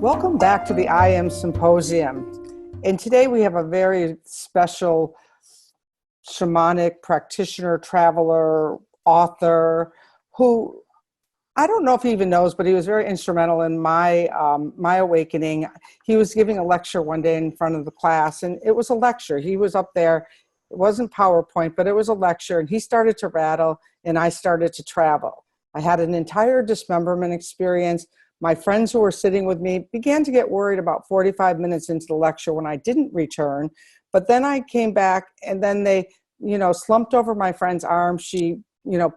Welcome back to the AM Symposium. And today we have a very special shamanic practitioner, traveler, author, who I don't know if he even knows, but he was very instrumental in my awakening. He was giving a lecture one day in front of the class, and it was a lecture. He was up there. It wasn't PowerPoint, but it was a lecture, and he started to rattle, and I started to travel. I had an entire dismemberment experience. My friends who were sitting with me began to get worried about 45 minutes into the lecture when I didn't return. But then I came back, and then they, slumped over my friend's arm. She,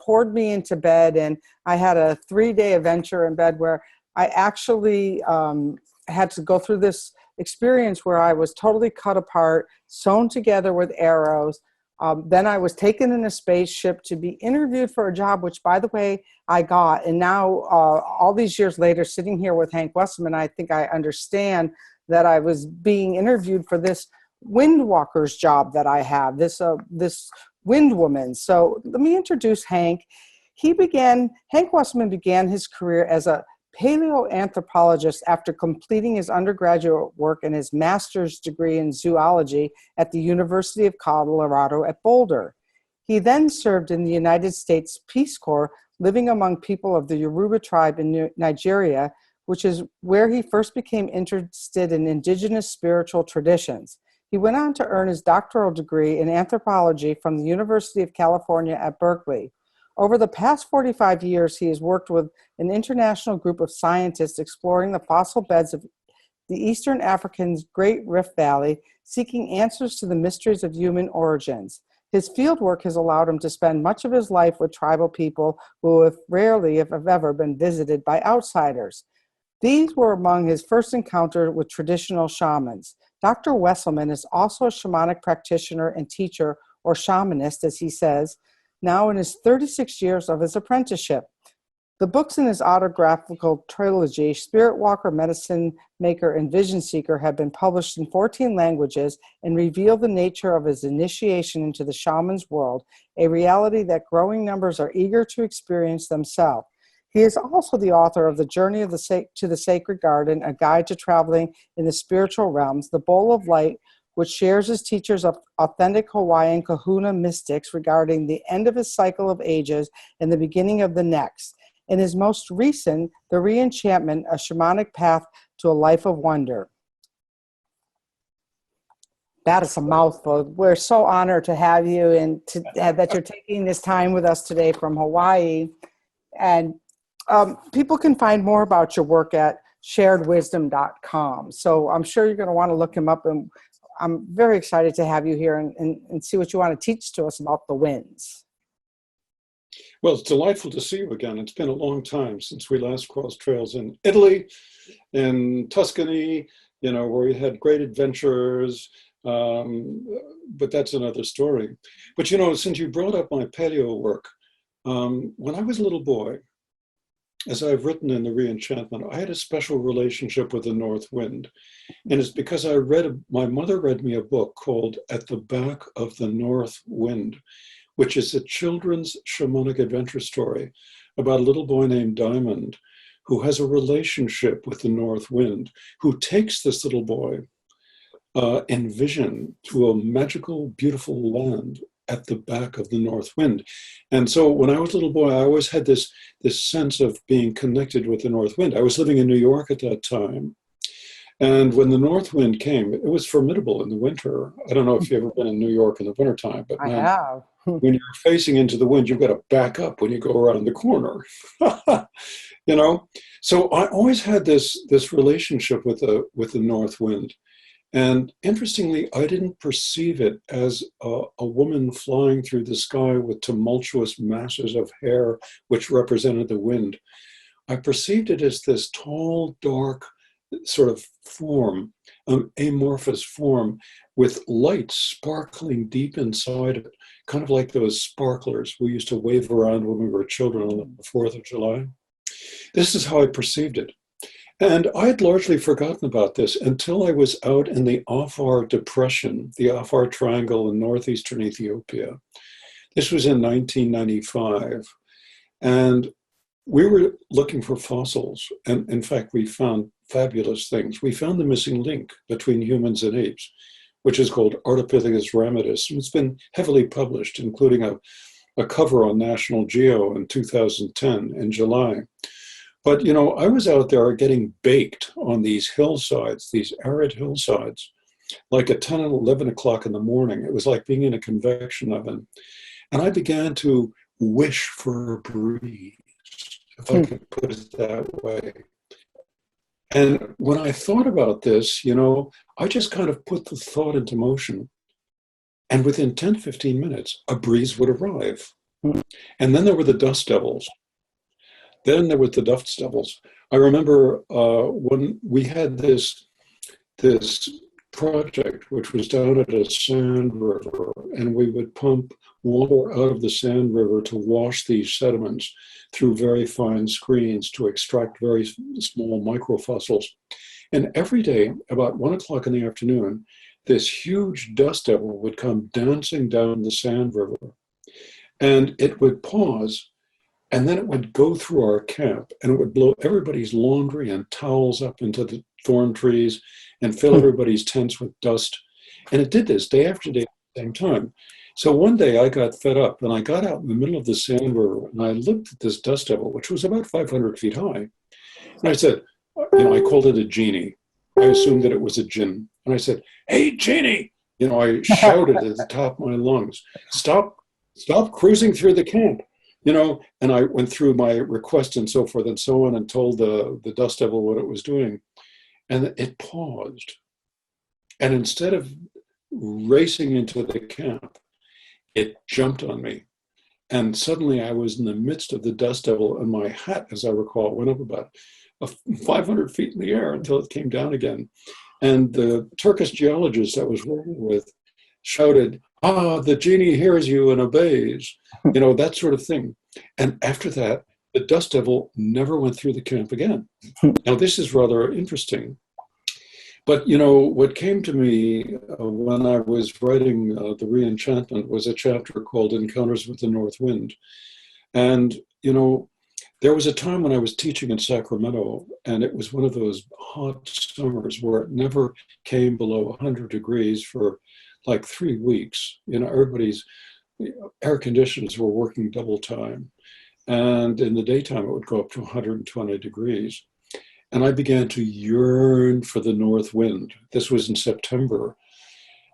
poured me into bed, and I had a 3-day adventure in bed where I actually had to go through this experience where I was totally cut apart, sewn together with arrows. Then I was taken in a spaceship to be interviewed for a job, which, by the way, I got. And now, all these years later, sitting here with Hank Wesselman, I think I understand that I was being interviewed for this windwalker's job that I have, this wind woman. So let me introduce Hank. Hank Wesselman began his career as a paleoanthropologist after completing his undergraduate work and his master's degree in zoology at the University of Colorado at Boulder. He then served in the United States Peace Corps, living among people of the Yoruba tribe in Nigeria, which is where he first became interested in indigenous spiritual traditions. He went on to earn his doctoral degree in anthropology from the University of California at Berkeley. Over the past 45 years, he has worked with an international group of scientists exploring the fossil beds of the Eastern African's Great Rift Valley, seeking answers to the mysteries of human origins. His fieldwork has allowed him to spend much of his life with tribal people who have rarely, if ever, been visited by outsiders. These were among his first encounters with traditional shamans. Dr. Wesselman is also a shamanic practitioner and teacher, or shamanist, as he says, now in his 36 years of his apprenticeship. The books in his autographical trilogy, Spirit Walker, Medicine Maker, and Vision Seeker, have been published in 14 languages and reveal the nature of his initiation into the shaman's world, a reality that growing numbers are eager to experience themselves. He is also the author of The Journey to the Sacred Garden, a guide to traveling in the spiritual realms, The Bowl of Light, which shares his teachers of authentic Hawaiian kahuna mystics regarding the end of his cycle of ages and the beginning of the next. In his most recent, The Reenchantment, a shamanic path to a life of wonder. That is a mouthful. We're so honored to have you and that you're taking this time with us today from Hawaii. And people can find more about your work at sharedwisdom.com. So I'm sure you're going to want to look him up, and I'm very excited to have you here and see what you want to teach to us about the winds. Well, it's delightful to see you again. It's been a long time since we last crossed trails in Italy, in Tuscany, where we had great adventures, but that's another story. But since you brought up my paleo work, when I was a little boy, as I've written in The Reenchantment, I had a special relationship with the North Wind. And it's because my mother read me a book called At the Back of the North Wind, which is a children's shamanic adventure story about a little boy named Diamond who has a relationship with the North Wind, who takes this little boy in vision to a magical, beautiful land at the back of the North Wind. And so when I was a little boy, I always had this sense of being connected with the North Wind. I was living in New York at that time. And when the North Wind came, it was formidable in the winter. I don't know if you've ever been in New York in the wintertime, but I have. When you're facing into the wind, you've got to back up when you go around the corner. So I always had this relationship with the North Wind. And interestingly, I didn't perceive it as a woman flying through the sky with tumultuous masses of hair, which represented the wind. I perceived it as this tall, dark, sort of form, amorphous form with light sparkling deep inside it, kind of like those sparklers we used to wave around when we were children on the 4th of July. This is how I perceived it. And I had largely forgotten about this until I was out in the Afar Depression, the Afar Triangle in northeastern Ethiopia. This was in 1995. And we were looking for fossils. And in fact, we found fabulous things. We found the missing link between humans and apes, which is called Ardipithecus ramidus. And it's been heavily published, including a cover on National Geo in 2010 in July. But, you know, I was out there getting baked on these hillsides, these arid hillsides, like at 10 and 11 o'clock in the morning. It was like being in a convection oven. And I began to wish for a breeze, if I could put it that way. And when I thought about this, you know, I just kind of put the thought into motion. And within 10, 15 minutes, a breeze would arrive. And then there were the dust devils. I remember when we had this project, which was down at a sand river, and we would pump water out of the sand river to wash these sediments through very fine screens to extract very small microfossils. And every day, about 1 o'clock in the afternoon, this huge dust devil would come dancing down the sand river. And it would pause, and then it would go through our camp, and it would blow everybody's laundry and towels up into the thorn trees and fill everybody's tents with dust. And it did this day after day at the same time. So one day I got fed up, and I got out in the middle of the sand river, and I looked at this dust devil, which was about 500 feet high. And I said, you know, I called it a genie. I assumed that it was a jinn. And I said, "Hey, genie!" You know, I shouted at the top of my lungs, stop cruising through the camp. You know, and I went through my request and so forth and so on and told the dust devil what it was doing. And it paused. And instead of racing into the camp, it jumped on me. And suddenly I was in the midst of the dust devil, and my hat, as I recall, went up about 500 feet in the air until it came down again. And the Turkish geologist I was working with shouted, "Ah, the genie hears you and obeys," you know, that sort of thing. And after that, the dust devil never went through the camp again. Now, this is rather interesting. But, you know, what came to me when I was writing The Reenchantment was a chapter called Encounters with the North Wind. And, you know, there was a time when I was teaching in Sacramento, and it was one of those hot summers where it never came below 100 degrees for like 3 weeks. You know, everybody's air conditioners were working double time. And in the daytime, it would go up to 120 degrees. And I began to yearn for the north wind. This was in September.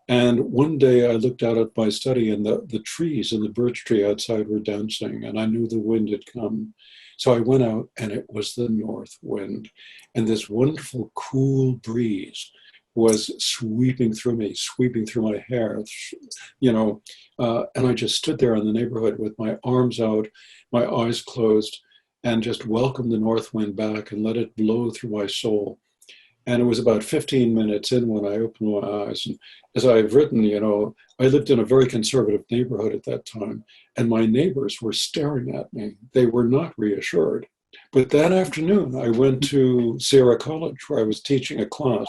And one day I looked out at my study, and the trees and the birch tree outside were dancing, and I knew the wind had come. So I went out, and it was the north wind. And this wonderful cool breeze was sweeping through me, sweeping through my hair, you know, and I just stood there in the neighborhood with my arms out, my eyes closed, and just welcomed the north wind back and let it blow through my soul. And it was about 15 minutes in when I opened my eyes. And as I've written, you know, I lived in a very conservative neighborhood at that time, and my neighbors were staring at me. They were not reassured. But that afternoon, I went to Sierra College, where I was teaching a class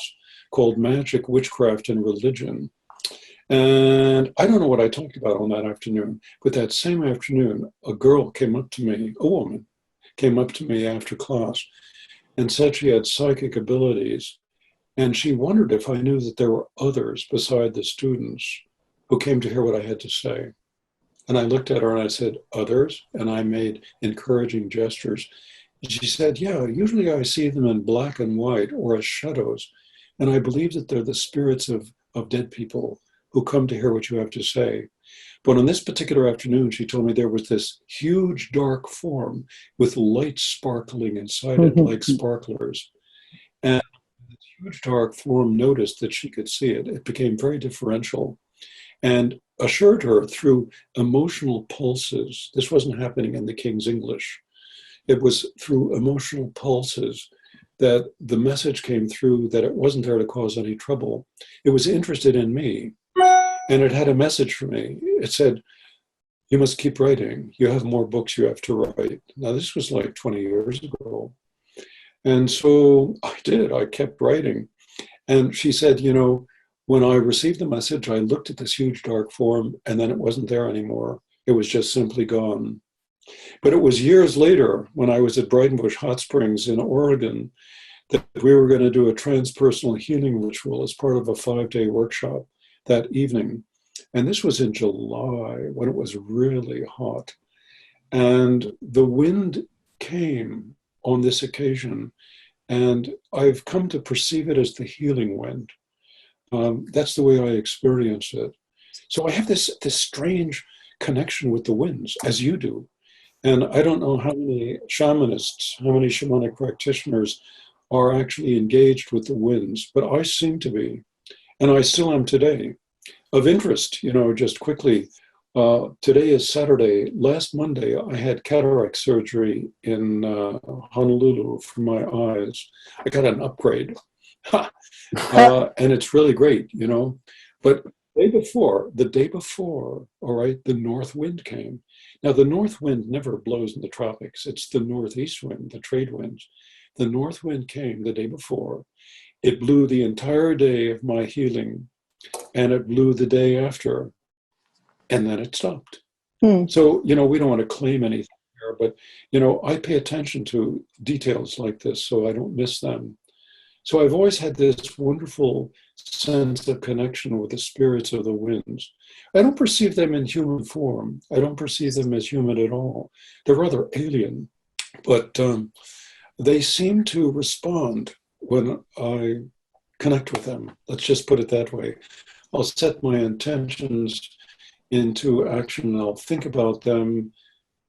called Magic, Witchcraft, and Religion. And I don't know what I talked about on that afternoon, but that same afternoon, a girl came up to me, a woman, came up to me after class and said she had psychic abilities. And she wondered if I knew that there were others beside the students who came to hear what I had to say. And I looked at her and I said, "Others?" And I made encouraging gestures. And she said, "Yeah, usually I see them in black and white or as shadows. And I believe that they're the spirits of dead people who come to hear what you have to say." But on this particular afternoon, she told me there was this huge dark form with lights sparkling inside it like sparklers. And this huge dark form noticed that she could see it. It became very differential and assured her through emotional pulses. This wasn't happening in the King's English. It was through emotional pulses that the message came through that it wasn't there to cause any trouble. It was interested in me, and it had a message for me. It said, you must keep writing. You have more books you have to write. Now, this was like 20 years ago. And so I did. I kept writing. And she said, you know, when I received the message, I looked at this huge dark form, and then it wasn't there anymore. It was just simply gone. But it was years later, when I was at Brighton Bush Hot Springs in Oregon, that we were going to do a transpersonal healing ritual as part of a 5-day workshop that evening. And this was in July when it was really hot. And the wind came on this occasion, and I've come to perceive it as the healing wind. That's the way I experience it. So I have this strange connection with the winds, as you do. And I don't know how many shamanists, how many shamanic practitioners are actually engaged with the winds, but I seem to be, and I still am today. Of interest, you know, just quickly, today is Saturday. Last Monday, I had cataract surgery in Honolulu for my eyes. I got an upgrade. And it's really great, you know. But the day before, all right, the north wind came. Now, the north wind never blows in the tropics. It's the northeast wind, the trade winds. The north wind came the day before. It blew the entire day of my healing, and it blew the day after, and then it stopped. So, you know, we don't want to claim anything here, but, you know, I pay attention to details like this so I don't miss them. So I've always had this wonderful sense of connection with the spirits of the winds. I don't perceive them in human form. I don't perceive them as human at all. They're rather alien, but they seem to respond when I connect with them. Let's just put it that way. I'll set my intentions into action, and I'll think about them.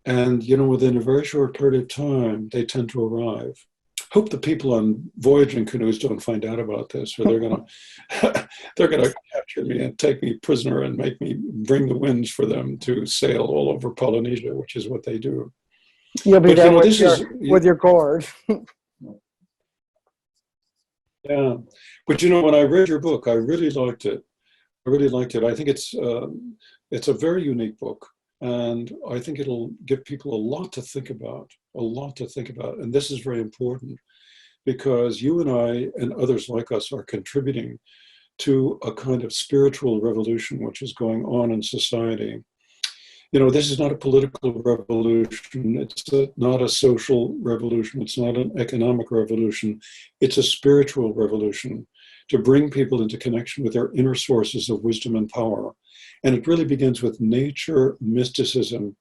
And, you know, within a very short period of time, they tend to arrive. Hope the people on voyaging canoes don't find out about this, or they're gonna capture me and take me prisoner and make me bring the winds for them to sail all over Polynesia, which is what they do. You'll be But, there you know, with your gourd. Yeah. But, you know, when I read your book, I really liked it. I really liked it. I think it's a very unique book. And I think it'll give people a lot to think about, a lot to think about. And this is very important because you and I and others like us are contributing to a kind of spiritual revolution which is going on in society. You know, this is not a political revolution. It's not a social revolution. It's not an economic revolution. It's a spiritual revolution to bring people into connection with their inner sources of wisdom and power. And it really begins with nature mysticism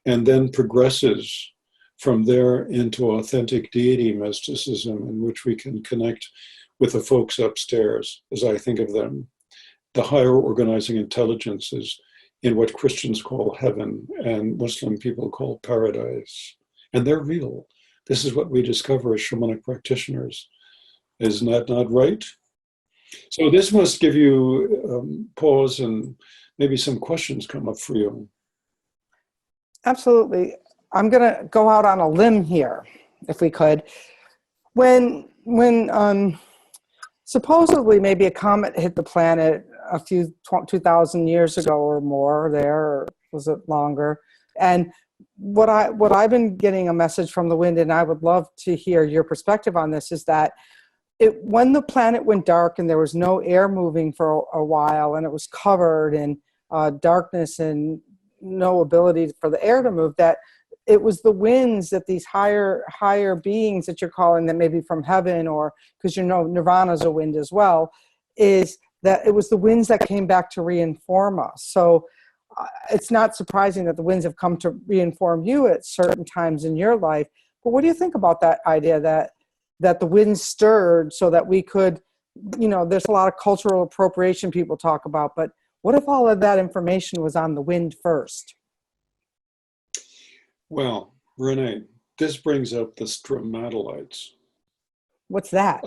and then progresses from there into authentic deity mysticism, in which we can connect with the folks upstairs, as I think of them, the higher organizing intelligences in what Christians call heaven and Muslim people call paradise. And they're real. This is what we discover as shamanic practitioners. Isn't that not right? So this must give you pause, and maybe some questions come up for you. Absolutely. I'm going to go out on a limb here, if we could. When supposedly maybe a comet hit the planet a few 2,000 years ago or more there, or was it longer? And what I've been getting a message from the wind, and I would love to hear your perspective on this, is that when the planet went dark and there was no air moving for a while, and it was covered in darkness and no ability for the air to move, that it was the winds that these higher beings that you're calling them, maybe from heaven, or because you know nirvana's a wind as well, is that it was the winds that came back to reinform us. So it's not surprising that the winds have come to reinform you at certain times in your life. But what do you think about that idea that the winds stirred so that we could, you know, there's a lot of cultural appropriation people talk about, but what if all of that information was on the wind first? Well, Renee, this brings up the stromatolites. What's that?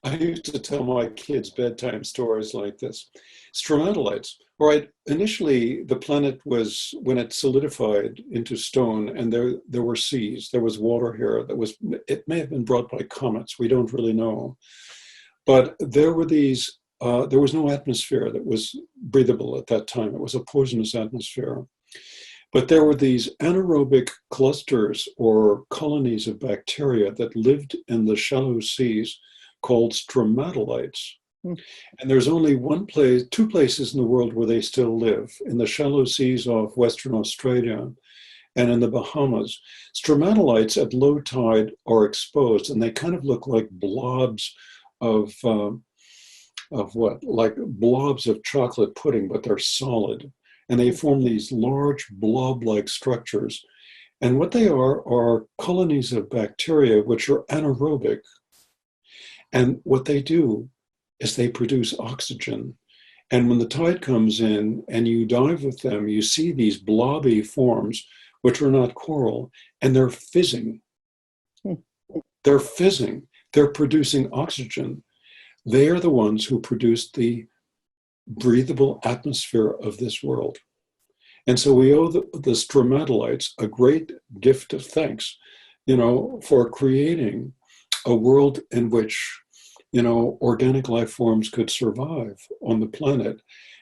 I used to tell my kids bedtime stories like this. Stromatolites. All right, initially the planet was, when it solidified into stone, and there were seas, there was water here that was, it may have been brought by comets, we don't really know. But there were these, there was no atmosphere that was breathable at that time. It was a poisonous atmosphere. But there were these anaerobic clusters or colonies of bacteria that lived in the shallow seas called stromatolites. Hmm. And there's only one place, two places in the world where they still live, in the shallow seas off Western Australia and in the Bahamas. Stromatolites at low tide are exposed, and they kind of look like blobs of what? Like blobs of chocolate pudding, but they're solid. And they form these large blob-like structures. And what they are colonies of bacteria which are anaerobic. And what they do is they produce oxygen. And when the tide comes in and you dive with them, you see these blobby forms, which are not coral, and they're fizzing. They're fizzing. They're producing oxygen. They are the ones who produce the breathable atmosphere of this world. And so we owe the stromatolites a great gift of thanks, for creating a world in which, organic life forms could survive on the planet.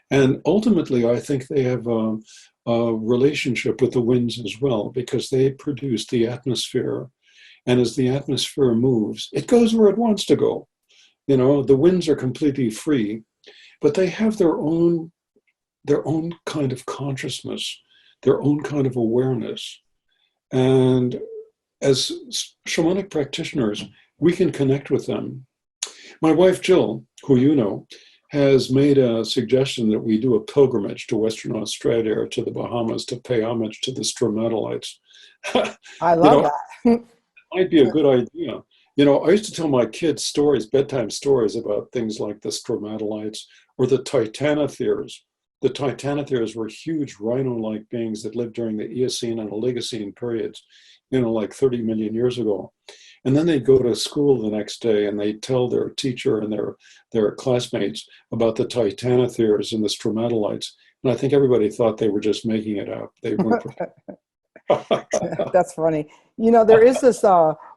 And ultimately, I think they have a relationship with the winds as well, because they produce the atmosphere. And as the atmosphere moves, it goes where it wants to go. The winds are completely free, but they have their own kind of consciousness, their own kind of awareness. And as shamanic practitioners, we can connect with them. My wife, Jill, who you know, has made a suggestion that we do a pilgrimage to Western Australia or to the Bahamas to pay homage to the stromatolites. I love that. Might be a good idea. I used to tell my kids stories, bedtime stories about things like the stromatolites or the titanotheres. The titanotheres were huge rhino-like beings that lived during the Eocene and Oligocene periods, like 30 million years ago. And then they'd go to school the next day and they'd tell their teacher and their classmates about the titanotheres and the stromatolites. And I think everybody thought they were just making it up. They weren't. That's funny. There is this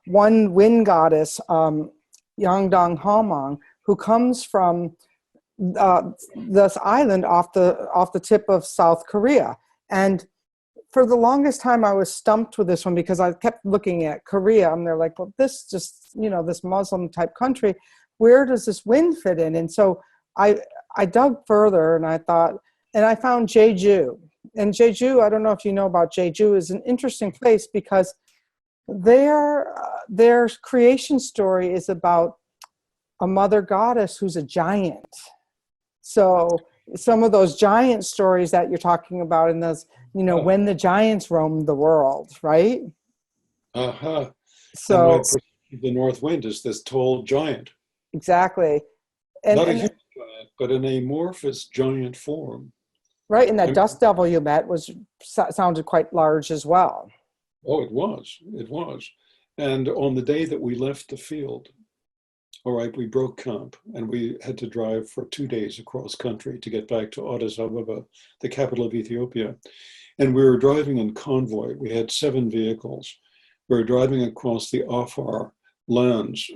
one wind goddess, Yangdong Hamong, who comes from this island off the tip of South Korea. And for the longest time, I was stumped with this one because I kept looking at Korea and they're like, well, this just, this Muslim type country, where does this wind fit in? And so I dug further and I thought, and I found Jeju. And Jeju, I don't know if you know about Jeju, is an interesting place because their creation story is about a mother goddess who's a giant. So some of those giant stories that you're talking about in those, when the giants roamed the world, right? Uh-huh. So And the north wind is this tall giant. exactly. Not a And huge giant, but an amorphous giant form. right, and that dust devil you met sounded quite large as well. Oh, it was. It was. And on the day that we left the field, all right, we broke camp and we had to drive for 2 days across country to get back to Addis Ababa, the capital of Ethiopia. And we were driving in convoy. We had 7 vehicles. We were driving across the Afar lands,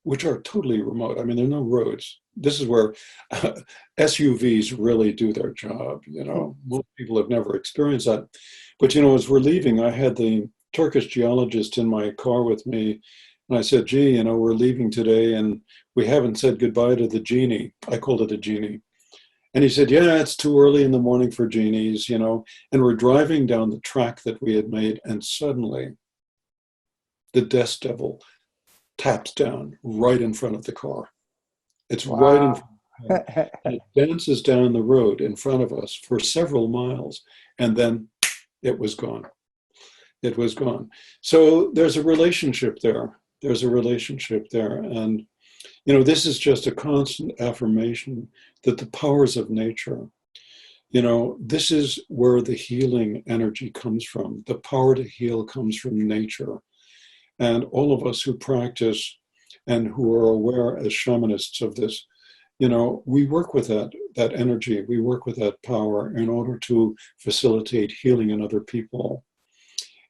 which are totally remote. I mean, there are no roads. This is where SUVs really do their job. Most people have never experienced that. But, as we're leaving, I had the Turkish geologist in my car with me. And I said, gee, we're leaving today and we haven't said goodbye to the genie. I called it a genie. And he said, yeah, it's too early in the morning for genies, And we're driving down the track that we had made. And suddenly the dust devil taps down right in front of the car. It's right in front of the car. It dances down the road in front of us for several miles. And then it was gone. It was gone. So there's a relationship there. There's a relationship there. And, this is just a constant affirmation that the powers of nature, this is where the healing energy comes from. The power to heal comes from nature. And all of us who practice and who are aware as shamanists of this, we work with that energy, we work with that power in order to facilitate healing in other people.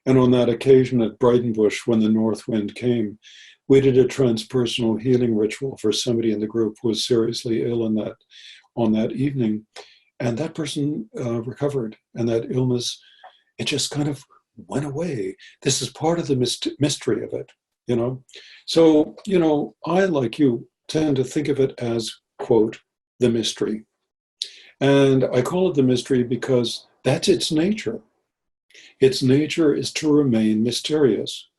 And on that occasion at Brightonbush, when the north wind came, we did a transpersonal healing ritual for somebody in the group who was seriously ill on that evening. And that person recovered, and that illness, it just kind of went away. This is part of the mystery of it, So, I, like you, tend to think of it as, quote, the mystery. And I call it the mystery because that's its nature. Its nature is to remain mysterious.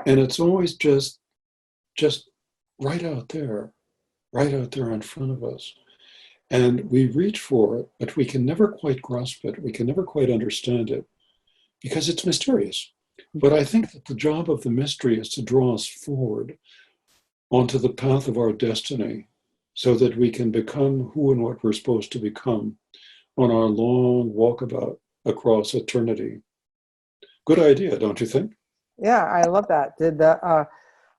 And it's always just right out there in front of us. And we reach for it, but we can never quite grasp it. We can never quite understand it because it's mysterious. But I think that the job of the mystery is to draw us forward onto the path of our destiny so that we can become who and what we're supposed to become on our long walkabout across eternity. Good idea, don't you think? Yeah, I love that.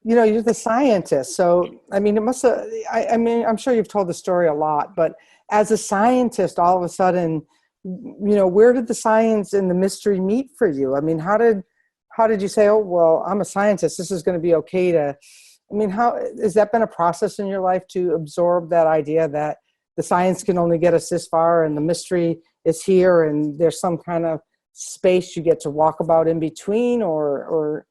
You're the scientist. So, I mean, it must have, I'm sure you've told the story a lot, but as a scientist, all of a sudden, where did the science and the mystery meet for you? I mean, how did you say, oh, well, I'm a scientist, this is going to be okay to, how has that been a process in your life to absorb that idea that the science can only get us this far and the mystery is here and there's some kind of space you get to walk about in between, or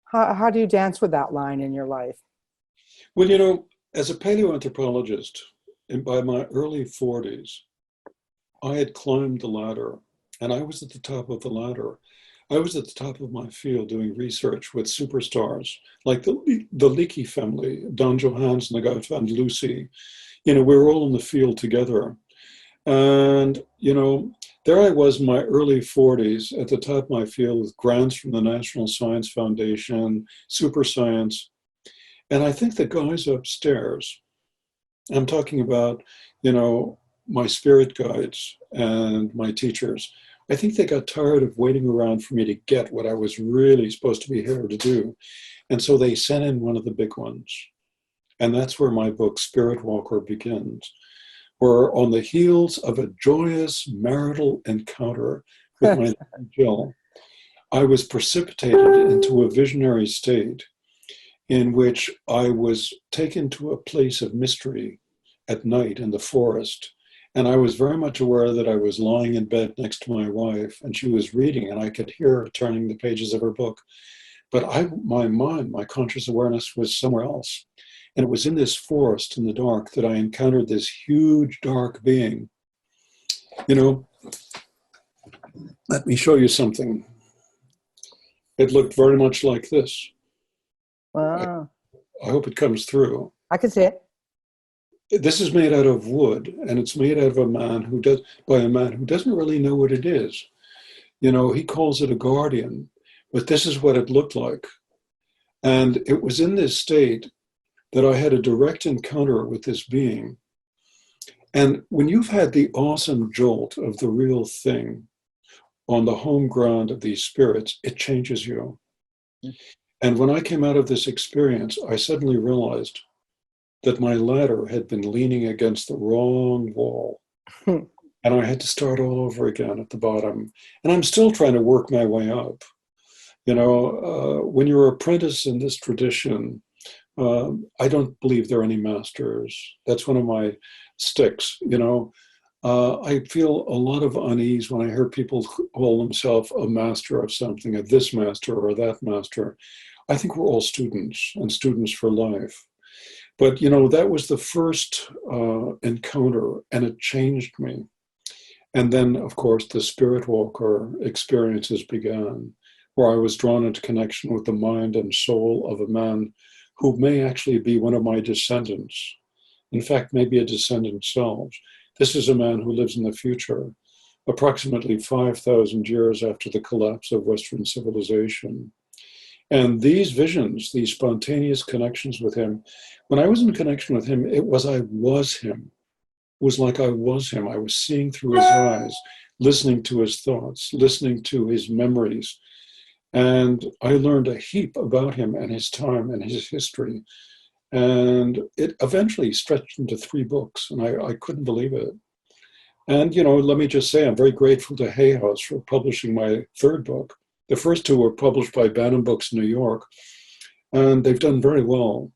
how do you dance with that line in your life? Well, as a paleoanthropologist, and by my early 40s, I had climbed the ladder, and I was at the top of the ladder. I was at the top of my field doing research with superstars like the Leakey family, Don Johannes and the guy found Lucy. We were all in the field together. And, there I was in my early 40s at the top of my field with grants from the National Science Foundation, super science. And I think the guys upstairs, I'm talking about, my spirit guides and my teachers, I think they got tired of waiting around for me to get what I was really supposed to be here to do. And so they sent in one of the big ones. And that's where my book, Spirit Walker, begins. Where on the heels of a joyous marital encounter with my Jill, I was precipitated into a visionary state in which I was taken to a place of mystery at night in the forest. And I was very much aware that I was lying in bed next to my wife and she was reading and I could hear her turning the pages of her book. But my mind, my conscious awareness was somewhere else. And it was in this forest in the dark that I encountered this huge dark being. Let me show you something. It looked very much like this. Wow. I hope it comes through. I can see it. This is made out of wood, and it's made out of a man who doesn't really know what it is. He calls it a guardian, but this is what it looked like. And it was in this state that I had a direct encounter with this being. And when you've had the awesome jolt of the real thing on the home ground of these spirits, it changes you. And when I came out of this experience, I suddenly realized that my ladder had been leaning against the wrong wall. And I had to start all over again at the bottom. And I'm still trying to work my way up. When you're an apprentice in this tradition, I don't believe there are any masters. That's one of my sticks, I feel a lot of unease when I hear people call themselves a master of something, a this master or that master. I think we're all students and students for life. But, that was the first encounter and it changed me. And then, of course, the Spirit Walker experiences began, where I was drawn into connection with the mind and soul of a man who may actually be one of my descendants. In fact, maybe a descendant selves. This is a man who lives in the future, approximately 5,000 years after the collapse of Western civilization. And these visions, these spontaneous connections with him, when I was in connection with him, I was him. It was like I was him. I was seeing through his eyes, listening to his thoughts, listening to his memories. And I learned a heap about him and his time and his history. And it eventually stretched into 3 books, and I couldn't believe it. And, let me just say, I'm very grateful to Hay House for publishing my 3rd book. The first 2 were published by Bantam Books in New York, and they've done very well.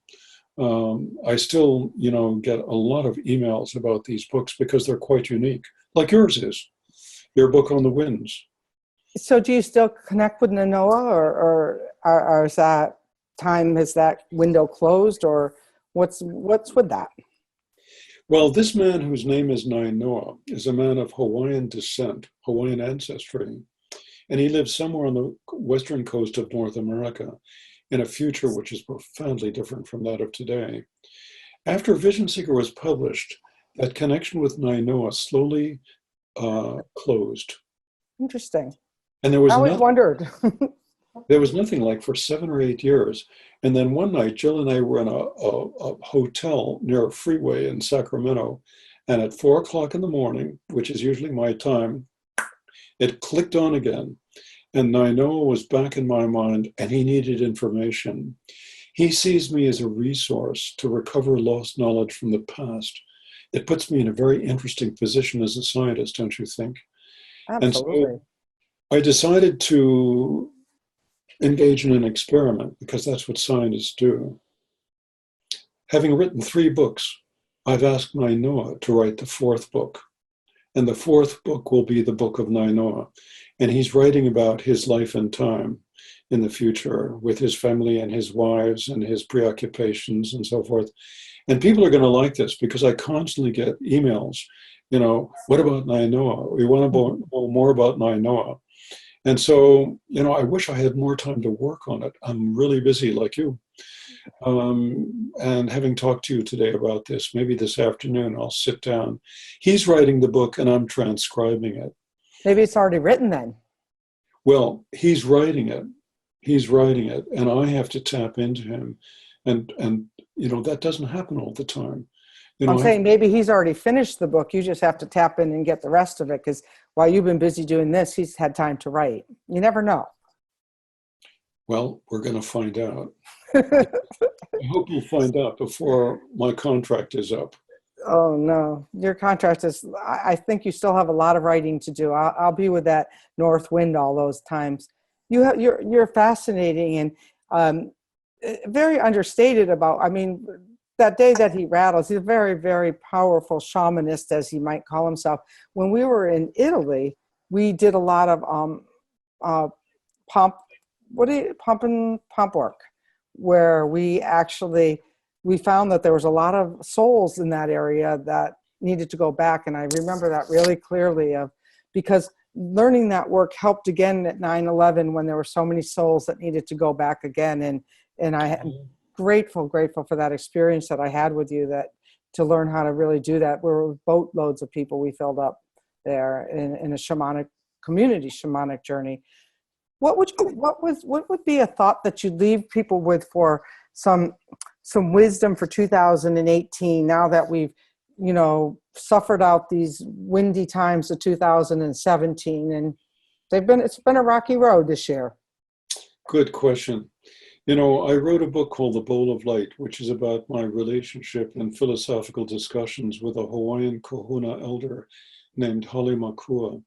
I still, get a lot of emails about these books because they're quite unique, like yours is, your book on the winds. So do you still connect with Nanoa, or is that time, has that window closed, or what's with that? Well, this man, whose name is Nainoa, is a man of Hawaiian descent, Hawaiian ancestry, and he lives somewhere on the western coast of North America in a future which is profoundly different from that of today. After Vision Seeker was published, that connection with Nainoa slowly closed. Interesting. And I always wondered. there was nothing like for 7 or 8 years. And then one night, Jill and I were in a hotel near a freeway in Sacramento. And at 4 o'clock in the morning, which is usually my time, it clicked on again. And Nainoa was back in my mind, and he needed information. He sees me as a resource to recover lost knowledge from the past. It puts me in a very interesting position as a scientist, don't you think? Absolutely. And so I decided to engage in an experiment, because that's what scientists do. Having written 3 books, I've asked Nainoa to write the 4th book. And the 4th book will be the book of Nainoa. And he's writing about his life and time in the future with his family and his wives and his preoccupations and so forth. And people are going to like this, because I constantly get emails, what about Nainoa? We want to know more about Nainoa. And so, I wish I had more time to work on it. I'm really busy like you. And having talked to you today about this, maybe this afternoon I'll sit down. He's writing the book and I'm transcribing it. Maybe it's already written then. Well, he's writing it. And I have to tap into him. And that doesn't happen all the time. I'm saying maybe he's already finished the book. You just have to tap in and get the rest of it, because while you've been busy doing this, he's had time to write. You never know. Well, we're going to find out. I hope you'll find out before my contract is up. Oh, no. Your contract is, I think you still have a lot of writing to do. I'll be with that north wind all those times. You're fascinating and very understated about, that day that he rattles, he's a very, very powerful shamanist, as he might call himself. When we were in Italy, we did a lot of pump work, where we found that there was a lot of souls in that area that needed to go back. And I remember that really clearly, because learning that work helped again at 9/11, when there were so many souls that needed to go back again. And I am grateful for that experience that I had with you, that to learn how to really do that. We were boatloads of people we filled up there in a shamanic community, shamanic journey. What would be a thought that you'd leave people with for some wisdom for 2018, now that we've suffered out these windy times of 2017, and it's been a rocky road this year? Good question. I wrote a book called The Bowl of Light, which is about my relationship and philosophical discussions with a Hawaiian kahuna elder named Hale Makua.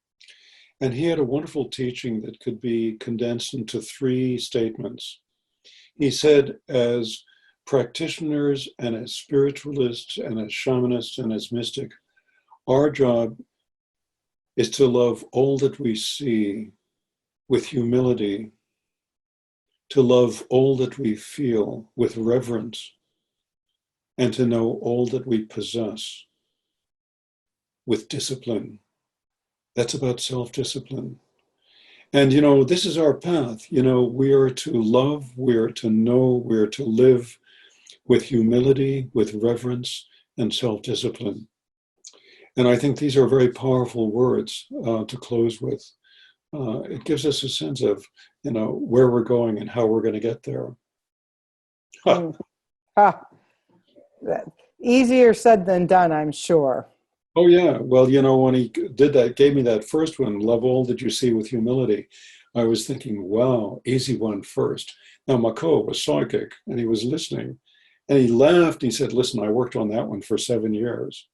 And he had a wonderful teaching that could be condensed into 3 statements. He said, as practitioners and as spiritualists and as shamanists and as mystic, our job is to love all that we see with humility, to love all that we feel with reverence, and to know all that we possess with discipline. That's about self-discipline. And, this is our path. We are to love, we are to know, we are to live with humility, with reverence, and self-discipline. And I think these are very powerful words to close with. It gives us a sense of, where we're going and how we're going to get there. Easier said than done, I'm sure. Oh, yeah. Well, when he did that, gave me that first one, love all that you see with humility, I was thinking, wow, easy one first. Now, Makoa was psychic and he was listening. And he laughed. He said, listen, I worked on that one for 7 years.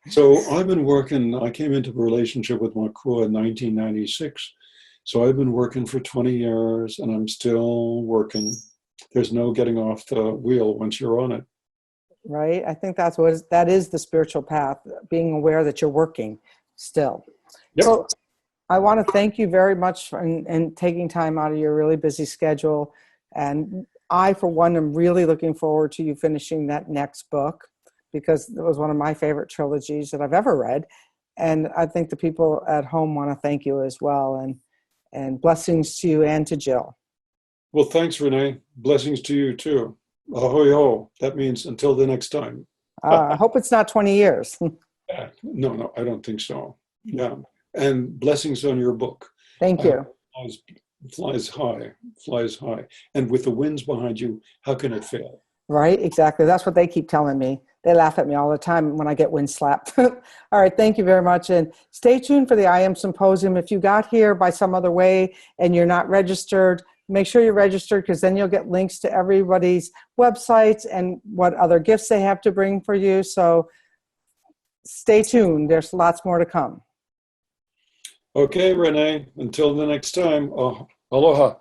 So I've been working, I came into a relationship with my crew in 1996. So I've been working for 20 years and I'm still working. There's no getting off the wheel once you're on it. Right? I think that is the spiritual path, being aware that you're working still. Yep. So I want to thank you very much for and taking time out of your really busy schedule. And I, for one, am really looking forward to you finishing that next book, because it was one of my favorite trilogies that I've ever read. And I think the people at home want to thank you as well. And blessings to you and to Jill. Well, thanks, Renee. Blessings to you too. Ahoy ho. That means until the next time. I hope it's not 20 years. No, I don't think so. Yeah. And blessings on your book. Thank you. Flies high. And with the winds behind you, how can it fail? Right, exactly. That's what they keep telling me. They laugh at me all the time when I get wind slapped. All right, thank you very much. And stay tuned for the AM Symposium. If you got here by some other way and you're not registered, make sure you're registered, because then you'll get links to everybody's websites and what other gifts they have to bring for you. So stay tuned. There's lots more to come. Okay, Renee, until the next time, aloha.